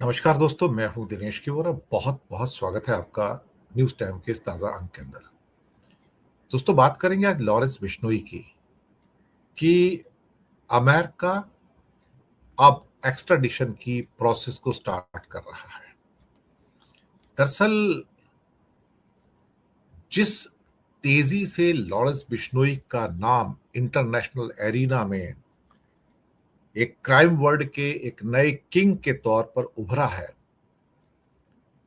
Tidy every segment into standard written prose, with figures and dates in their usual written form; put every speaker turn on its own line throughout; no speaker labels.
नमस्कार दोस्तों, मैं हूं दिनेश की और बहुत बहुत स्वागत है आपका न्यूज टाइम के इस ताज़ा अंक के अंदर। दोस्तों, बात करेंगे आज लॉरेंस बिश्नोई की कि अमेरिका अब एक्स्ट्राडिशन की प्रोसेस को स्टार्ट कर रहा है। दरअसल जिस तेजी से लॉरेंस बिश्नोई का नाम इंटरनेशनल एरिना में एक क्राइम वर्ल्ड के एक नए किंग के तौर पर उभरा है,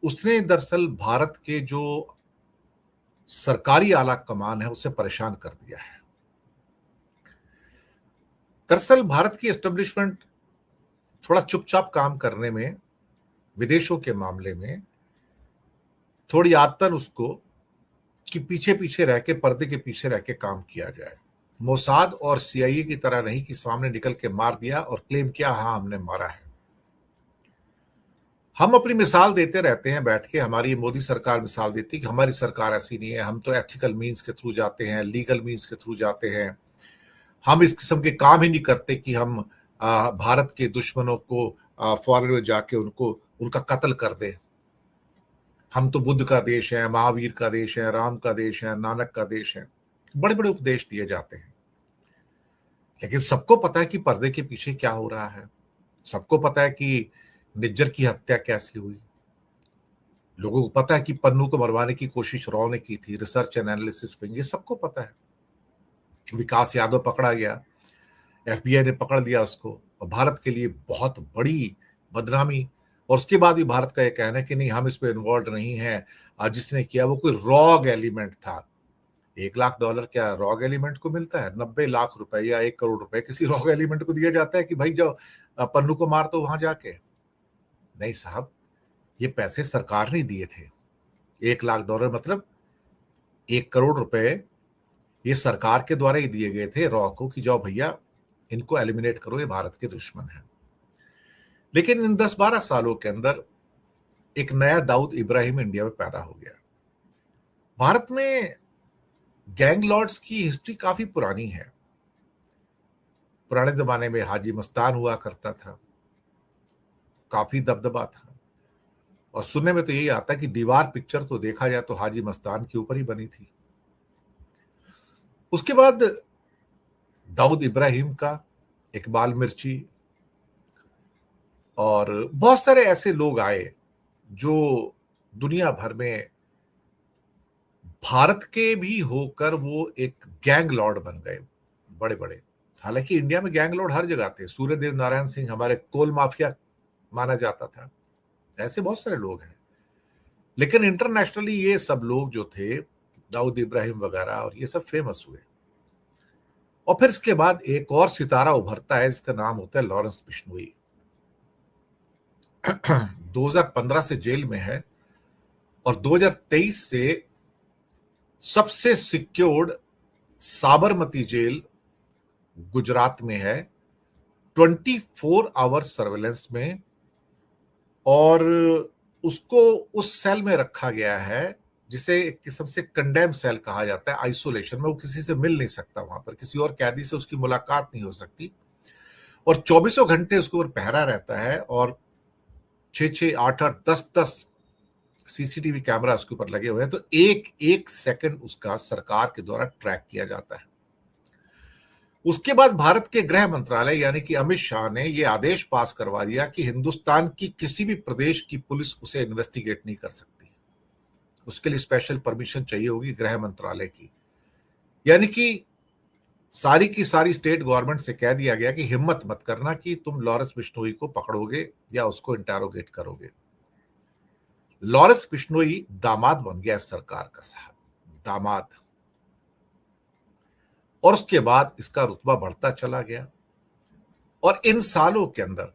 उसने दरअसल भारत के जो सरकारी आला कमान है उसे परेशान कर दिया है। दरअसल भारत की एस्टेब्लिशमेंट थोड़ा चुपचाप काम करने में, विदेशों के मामले में थोड़ी आदतन उसको कि पीछे पीछे रह के, पर्दे के पीछे रह के काम किया जाए। मोसाद और सीआईए की तरह नहीं कि सामने निकल के मार दिया और क्लेम किया हाँ हमने मारा है। हम अपनी मिसाल देते रहते हैं बैठ के, हमारी मोदी सरकार मिसाल देती है कि हमारी सरकार ऐसी नहीं है, हम तो एथिकल मीन्स के थ्रू जाते हैं, लीगल मीन्स के थ्रू जाते हैं। हम इस किस्म के काम ही नहीं करते कि हम भारत के दुश्मनों को फॉरेन में जाके उनको उनका कत्ल कर दें। हम तो बुद्ध का देश है, महावीर का देश है, राम का देश है, नानक का देश है। बड़े बड़े उपदेश दिए जाते हैं, लेकिन सबको पता है कि पर्दे के पीछे क्या हो रहा है। सबको पता है कि निज्जर की हत्या कैसे हुई। लोगों को पता है कि पन्नू को मरवाने की कोशिश रॉ ने की थी, रिसर्च एंड एनालिसिस में, ये सबको पता है। विकास यादव पकड़ा गया, एफबीआई ने पकड़ लिया उसको, और भारत के लिए बहुत बड़ी बदनामी। और उसके बाद भी भारत का यह कहना है कि नहीं, हम इसमें इन्वॉल्व नहीं है, जिसने किया वो कोई रॉग एलिमेंट था। $1 लाख क्या रॉग एलिमेंट को मिलता है? 90 लाख रुपए या 1 करोड़ रुपए किसी रॉग एलिमेंट को दिया जाता है कि भाई जो पन्नू को मार दो वहां जाके? नहीं साहब, ये पैसे सरकार ने दिए थे। $1 लाख मतलब 1 करोड़ रुपए ये सरकार के द्वारा ही दिए गए थे रॉ को कि जाओ भैया इनको एलिमिनेट करो, ये भारत के दुश्मन है। लेकिन इन 10-12 सालों के अंदर एक नया दाऊद इब्राहिम इंडिया में पैदा हो गया। भारत में गैंग लॉर्ड्स की हिस्ट्री काफी पुरानी है। पुराने जमाने में हाजी मस्तान हुआ करता था, काफी दबदबा था। और सुनने में तो यही आता कि दीवार पिक्चर तो देखा जाए तो हाजी मस्तान के ऊपर ही बनी थी। उसके बाद दाऊद इब्राहिम का, इकबाल मिर्ची और बहुत सारे ऐसे लोग आए जो दुनिया भर में भारत के भी होकर वो एक गैंग लॉर्ड बन गए, बड़े बड़े। हालांकि इंडिया में गैंग लॉर्ड हर जगह थे। सूर्यदेव नारायण सिंह हमारे कोल माफिया माना जाता था। ऐसे बहुत सारे लोग हैं, लेकिन इंटरनेशनली ये सब लोग जो थे, दाऊद इब्राहिम वगैरह, और ये सब फेमस हुए। और फिर इसके बाद एक और सितारा उभरता है जिसका नाम होता है लॉरेंस बिश्नोई। 2015 से जेल में है और 2023 से सबसे सिक्योर्ड साबरमती जेल गुजरात में है, 24 आवर सर्वेलेंस में। और उसको उस सेल में रखा गया है जिसे एक किस्म से कंडेम सेल कहा जाता है, आइसोलेशन में। वो किसी से मिल नहीं सकता, वहां पर किसी और कैदी से उसकी मुलाकात नहीं हो सकती। और 24 घंटे उसके ऊपर पहरा रहता है और 6-6, 8-8, 10-10 सीसीटीवी कैमरा उसके ऊपर लगे हुए हैं। तो एक एक सेकंड उसका सरकार के द्वारा ट्रैक किया जाता है। उसके बाद भारत के गृह मंत्रालय यानी कि अमित शाह ने यह आदेश पास करवा दिया कि हिंदुस्तान की किसी भी प्रदेश की पुलिस उसे इन्वेस्टिगेट नहीं कर सकती। उसके लिए स्पेशल परमिशन चाहिए होगी गृह मंत्रालय की। यानी कि सारी की सारी स्टेट गवर्नमेंट से कह दिया गया कि हिम्मत मत करना कि तुम लॉरेंस बिश्नोई को पकड़ोगे या उसको इंटेरोगेट करोगे। लॉरेंस बिश्नोई दामाद बन गया सरकार का, साहब, दामाद। और उसके बाद इसका रुतबा बढ़ता चला गया। और इन सालों के अंदर,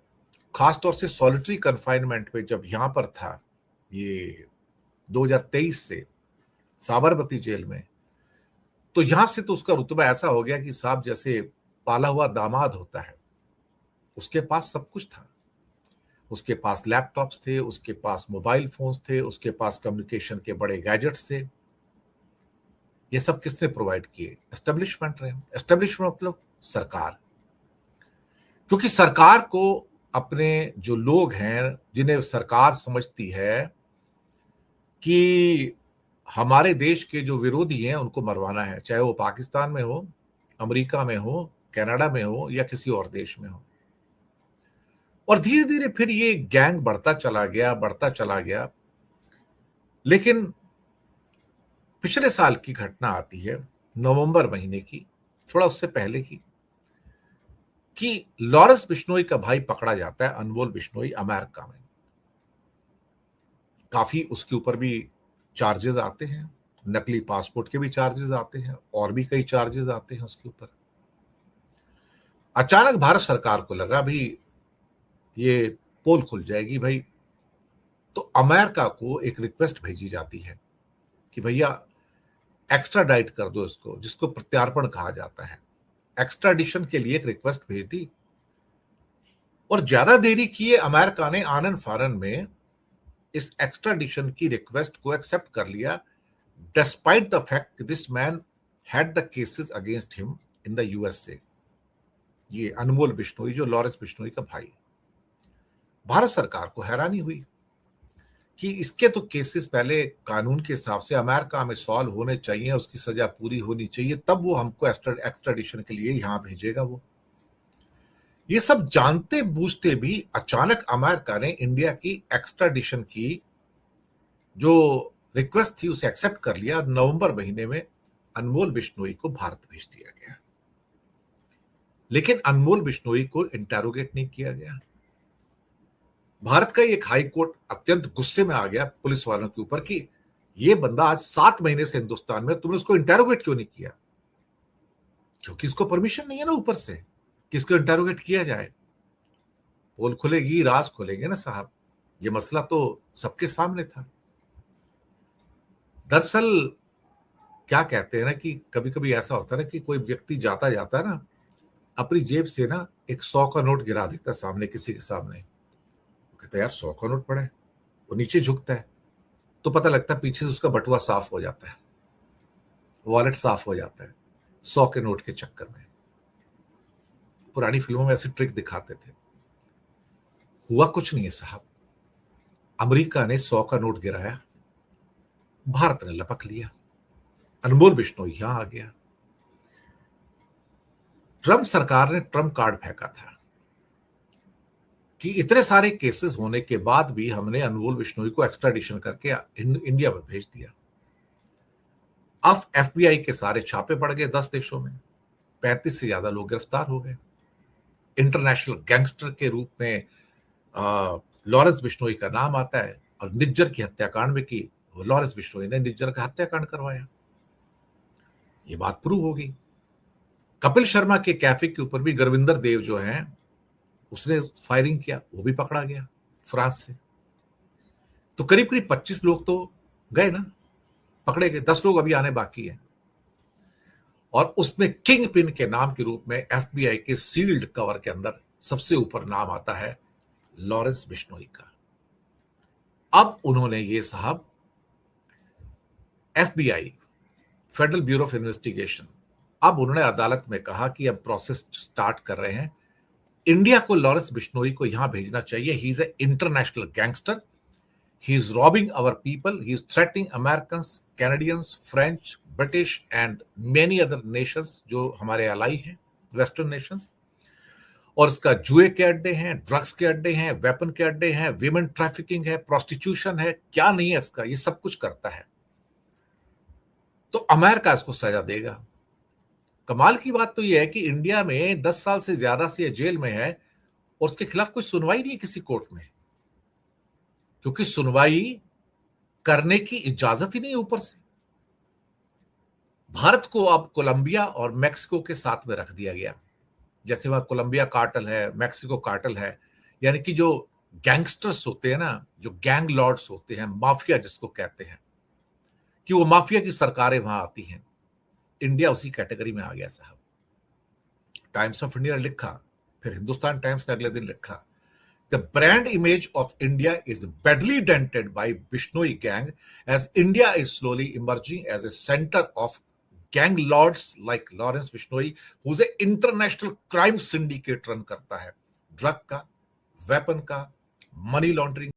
खासतौर से सॉलिटरी कन्फाइनमेंट में जब यहां पर था, ये 2023 से साबरमती जेल में, तो यहां से तो उसका रुतबा ऐसा हो गया कि साहब जैसे पाला हुआ दामाद होता है। उसके पास सब कुछ था। उसके पास लैपटॉप्स थे, उसके पास मोबाइल फोन्स थे, उसके पास कम्युनिकेशन के बड़े गैजेट्स थे। ये सब किसने प्रोवाइड किए? एस्टेब्लिशमेंट रहे। एस्टेब्लिशमेंट मतलब सरकार। क्योंकि सरकार को अपने जो लोग हैं जिन्हें सरकार समझती है कि हमारे देश के जो विरोधी हैं उनको मरवाना है, चाहे वो पाकिस्तान में हो, अमेरिका में हो, कनाडा में हो या किसी और देश में हो। और धीरे धीरे फिर ये गैंग बढ़ता चला गया, बढ़ता चला गया। लेकिन पिछले साल की घटना आती है, नवंबर महीने की, थोड़ा उससे पहले की, कि लॉरेंस बिश्नोई का भाई पकड़ा जाता है, अनमोल बिश्नोई, अमेरिका में। काफी उसके ऊपर भी चार्जेस आते हैं, नकली पासपोर्ट के भी चार्जेस आते हैं और भी कई चार्जेस आते हैं उसके ऊपर। अचानक भारत सरकार को लगा भी ये पोल खुल जाएगी भाई, तो अमेरिका को एक रिक्वेस्ट भेजी जाती है कि भैया एक्स्ट्राडाइट कर दो इसको, जिसको प्रत्यार्पण कहा जाता है। एक्स्ट्राडिशन के लिए एक रिक्वेस्ट भेज दी और ज्यादा देरी किए अमेरिका ने आनन फानन में इस एक्स्ट्राडिशन की रिक्वेस्ट को एक्सेप्ट कर लिया, despite the fact this man had the cases against him in the USA. ये अनमोल बिश्नोई, जो लॉरेंस बिश्नोई का भाई। भारत सरकार को हैरानी हुई कि इसके तो केसेस पहले कानून के हिसाब से अमेरिका में सॉल्व होने चाहिए, उसकी सजा पूरी होनी चाहिए, तब वो हमको एक्स्ट्राडिशन के लिए यहां भेजेगा। वो ये सब जानते बूझते भी अचानक अमेरिका ने इंडिया की एक्स्ट्राडिशन की जो रिक्वेस्ट थी उसे एक्सेप्ट कर लिया। नवंबर महीने में अनमोल बिश्नोई को भारत भेज दिया गया, लेकिन अनमोल बिश्नोई को इंटेरोगेट नहीं किया गया। भारत का एक हाई कोर्ट अत्यंत गुस्से में आ गया पुलिस वालों के ऊपर कि ये बंदा आज 7 महीने से हिंदुस्तान में, तुमने उसको इंटेरोगेट क्यों नहीं किया? क्योंकि इसको परमिशन नहीं है ना ऊपर से कि इसको इंटेरोगेट किया जाए। पोल खुलेगी, राज खुलेंगे ना साहब। ये मसला तो सबके सामने था। दरअसल क्या कहते हैं ना कि कभी कभी ऐसा होता है ना कि कोई व्यक्ति जाता जाता है ना, अपनी जेब से ना एक 100 का नोट गिरा देता है सामने किसी के सामने। कहता है यार 100 का नोट पड़ा है। वो नीचे झुकता है तो पता लगता है पीछे से उसका बटुआ साफ हो जाता है, वॉलेट साफ हो जाता है 100 के नोट के चक्कर में। पुरानी फिल्मों में ऐसी ट्रिक दिखाते थे। हुआ कुछ नहीं है साहब। अमेरिका ने 100 का नोट गिराया, भारत ने लपक लिया, अनमोल बिश्नोई यहां आ गया। ट्रंप सरकार ने ट्रंप कार्ड फेंका था कि इतने सारे केसेस होने के बाद भी हमने अनमोल बिश्नोई को एक्स्ट्राडिशन करके इंडिया में भेज दिया। अब एफबीआई के सारे छापे पड़ गए 10 देशों में, 35 से ज्यादा लोग गिरफ्तार हो गए। इंटरनेशनल गैंगस्टर के रूप में लॉरेंस बिश्नोई का नाम आता है और निज्जर की हत्याकांड में की लॉरेंस बिश्नोई ने निज्जर का हत्याकांड करवाया। ये बात प्रूव होगी। कपिल शर्मा के कैफे के ऊपर भी गुरविंदर देव जो है उसने फायरिंग किया, वो भी पकड़ा गया फ्रांस से। तो करीब करीब 25 लोग तो गए ना, पकड़े गए। 10 लोग अभी आने बाकी हैं। और उसमें किंग पिन के नाम के रूप में एफबीआई के सील्ड कवर के अंदर सबसे ऊपर नाम आता है लॉरेंस बिश्नोई का। अब उन्होंने ये साहब FBI, federal bureau of investigation, अब उन्होंने अदालत में कहा कि अब प्रोसेस स्टार्ट कर रहे हैं। इंडिया को लॉरेंस बिश्नोई को यहां भेजना चाहिए। He is a international gangster. He is robbing our people. He is threatening Americans, Canadians, French, British and many other nations जो हमारे अलाई हैं, वेस्टर्न नेशंस। और इसका जुए के अड्डे हैं, ड्रग्स के अड्डे हैं, वेपन के अड्डे हैं, विमेन ट्रैफिकिंग है, प्रोस्टिट्यूशन है, क्या नहीं है इसका, ये सब कुछ करता है। तो अमेरिका इसको सजा देगा। कमाल की बात तो यह है कि इंडिया में 10 साल से ज्यादा से ये जेल में है और उसके खिलाफ कोई सुनवाई नहीं है किसी कोर्ट में, क्योंकि सुनवाई करने की इजाजत ही नहीं है ऊपर से। भारत को अब कोलंबिया और मैक्सिको के साथ में रख दिया गया। जैसे वहां कोलंबिया कार्टल है, मैक्सिको कार्टल है, यानी कि जो गैंगस्टर्स होते हैं ना, जो गैंग लॉर्ड्स होते हैं, माफिया जिसको कहते हैं, कि वो माफिया की सरकारें वहां आती हैं। इंडिया उसी कैटेगरी में आ गया साहब। टाइम्स ऑफ इंडिया ने लिखा, फिर हिंदुस्तान टाइम्स ने अगले दिन लिखा, the brand image of India is badly dented by Bishnoi gang as India is slowly emerging as a centre of gang lords like Lawrence Bishnoi, who is a international crime syndicate run करता है drug का, weapon का, money laundering